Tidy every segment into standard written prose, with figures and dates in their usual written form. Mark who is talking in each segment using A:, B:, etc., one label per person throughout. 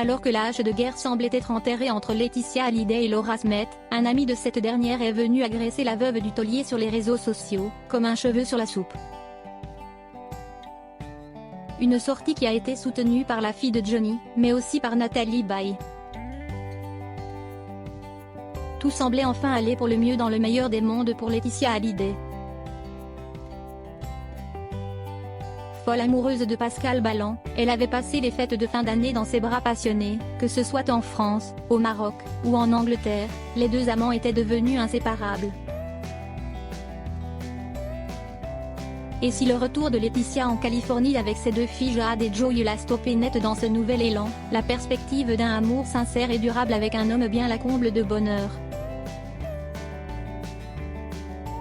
A: Alors que la hache de guerre semblait être enterrée entre Laetitia Hallyday et Laura Smith, un ami de cette dernière est venu agresser la veuve du taulier sur les réseaux sociaux, comme un cheveu sur la soupe. Une sortie qui a été soutenue par la fille de Johnny, mais aussi par Natalie Baye. Tout semblait enfin aller pour le mieux dans le meilleur des mondes pour Laetitia Hallyday. Folle amoureuse de Pascal Ballan, elle avait passé les fêtes de fin d'année dans ses bras passionnés, que ce soit en France, au Maroc, ou en Angleterre, les deux amants étaient devenus inséparables. Et si le retour de Laetitia en Californie avec ses deux filles Jade et Joey l'a stoppé net dans ce nouvel élan, la perspective d'un amour sincère et durable avec un homme bien la comble de bonheur.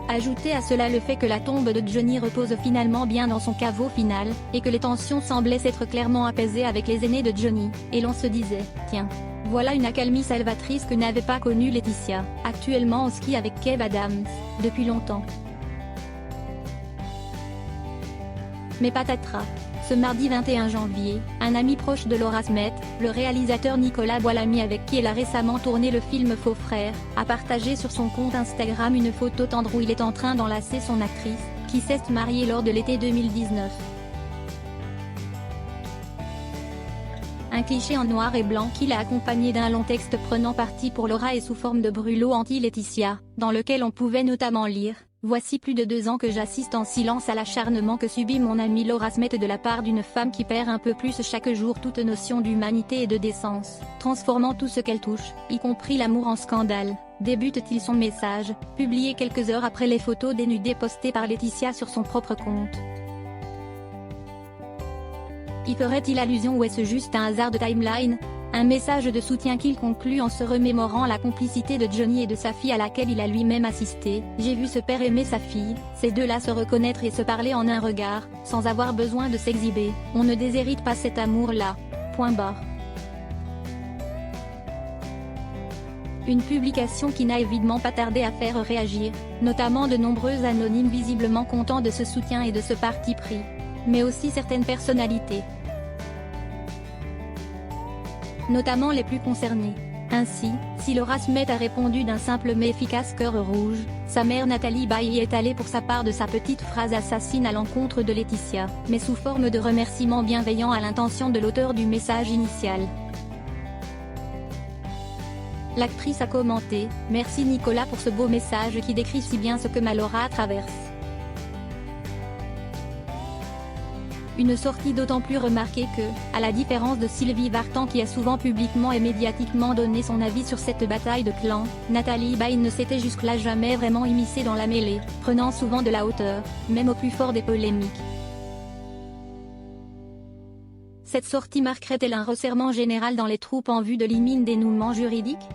A: Ajoutez à cela le fait que la tombe de Johnny repose finalement bien dans son caveau final, et que les tensions semblaient s'être clairement apaisées avec les aînés de Johnny, et l'on se disait, tiens, voilà une accalmie salvatrice que n'avait pas connue Laetitia, actuellement au ski avec Kev Adams, depuis longtemps. Mais patatras. Ce mardi 21 janvier, un ami proche de Laura Smith, le réalisateur Nicolas Boilamy avec qui elle a récemment tourné le film Faux Frères, a partagé sur son compte Instagram une photo tendre où il est en train d'enlacer son actrice, qui s'est mariée lors de l'été 2019. Un cliché en noir et blanc qui l'a accompagné d'un long texte prenant parti pour Laura et sous forme de brûlot anti-Laetitia, dans lequel on pouvait notamment lire « Voici plus de 2 ans que j'assiste en silence à l'acharnement que subit mon amie Laura Smith de la part d'une femme qui perd un peu plus chaque jour toute notion d'humanité et de décence, transformant tout ce qu'elle touche, y compris l'amour en scandale », débute-t-il son message, publié quelques heures après les photos dénudées postées par Laetitia sur son propre compte. Y ferait-il allusion ou est-ce juste un hasard de timeline? Un message de soutien qu'il conclut en se remémorant la complicité de Johnny et de sa fille à laquelle il a lui-même assisté. J'ai vu ce père aimer sa fille, ces deux-là se reconnaître et se parler en un regard, sans avoir besoin de s'exhiber. On ne déshérite pas cet amour-là. Point barre. Une publication qui n'a évidemment pas tardé à faire réagir, notamment de nombreux anonymes visiblement contents de ce soutien et de ce parti pris. Mais aussi certaines personnalités, notamment les plus concernés. Ainsi, si Laura Smith a répondu d'un simple mais efficace cœur rouge, sa mère Natalie Baye est allée pour sa part de sa petite phrase assassine à l'encontre de Laetitia, mais sous forme de remerciement bienveillant à l'intention de l'auteur du message initial. L'actrice a commenté « Merci Nicolas pour ce beau message qui décrit si bien ce que ma Laura traverse ». Une sortie d'autant plus remarquée que, à la différence de Sylvie Vartan qui a souvent publiquement et médiatiquement donné son avis sur cette bataille de clans, Natalie Baye ne s'était jusque-là jamais vraiment immiscée dans la mêlée, prenant souvent de la hauteur, même au plus fort des polémiques. Cette sortie marquerait-elle un resserrement général dans les troupes en vue de l'imminent dénouement juridique ?